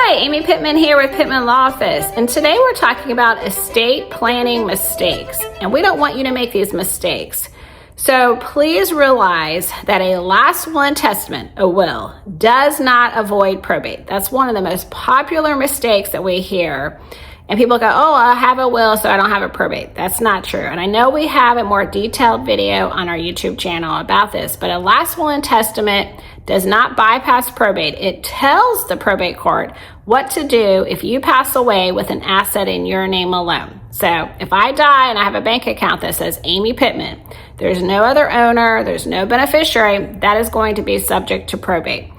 Hi, Amy Pittman here with Pittman Law Office, and today we're talking about estate planning mistakes, and we don't want you to make these mistakes. So please realize that a last will and testament, a will, does not avoid probate. That's one of the most popular mistakes that we hear. And people go, oh, I have a will, so I don't have a probate. That's not true. And I know we have a more detailed video on our YouTube channel about this, but a last will and testament does not bypass probate. It tells the probate court what to do if you pass away with an asset in your name alone. So if I die and I have a bank account that says Amy Pittman, there's no other owner, there's no beneficiary, that is going to be subject to probate.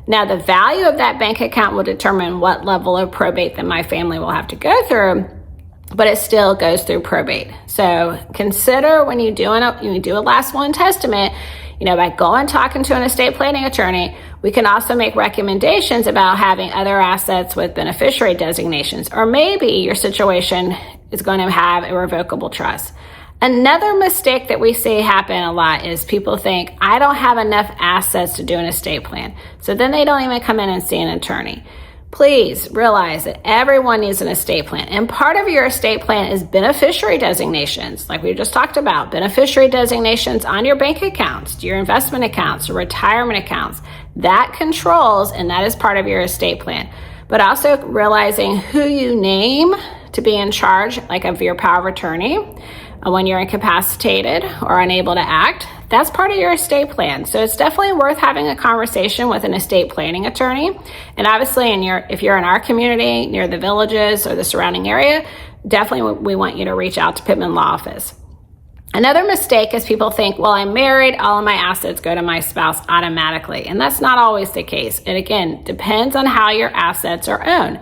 Now, the value of that bank account will determine what level of probate that my family will have to go through, but it still goes through probate. So consider when you do a last will and testament, by going talking to an estate planning attorney, we can also make recommendations about having other assets with beneficiary designations, or maybe your situation is going to have a revocable trust. Another mistake that we see happen a lot is people think, I don't have enough assets to do an estate plan. So then they don't even come in and see an attorney. Please realize that everyone needs an estate plan. And part of your estate plan is beneficiary designations, like we just talked about, beneficiary designations on your bank accounts, your investment accounts, your retirement accounts. That controls, and that is part of your estate plan. But also realizing who you name to be in charge, like of your power of attorney, when you're incapacitated or unable to act, that's part of your estate plan. So it's definitely worth having a conversation with an estate planning attorney. And obviously, if you're in our community, near the villages or the surrounding area, definitely we want you to reach out to Pittman Law Office. Another mistake is people think, well, I'm married, all of my assets go to my spouse automatically. And that's not always the case. It again depends on how your assets are owned.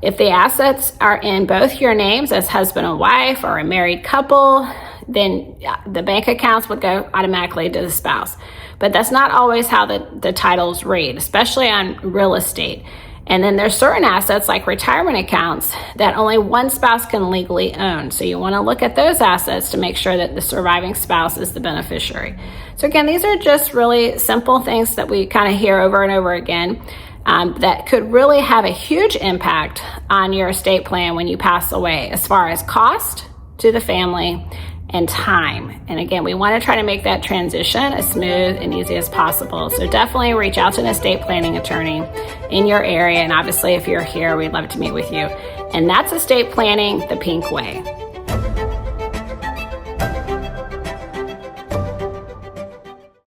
If the assets are in both your names as husband and wife or a married couple, then the bank accounts would go automatically to the spouse. But that's not always how the titles read, especially on real estate. And then there's certain assets like retirement accounts that only one spouse can legally own. So you want to look at those assets to make sure that the surviving spouse is the beneficiary. So again, these are just really simple things that we kind of hear over and over again. That could really have a huge impact on your estate plan when you pass away, as far as cost to the family and time. And again, we want to try to make that transition as smooth and easy as possible. So definitely reach out to an estate planning attorney in your area. And obviously, if you're here, we'd love to meet with you. And that's estate planning the pink way.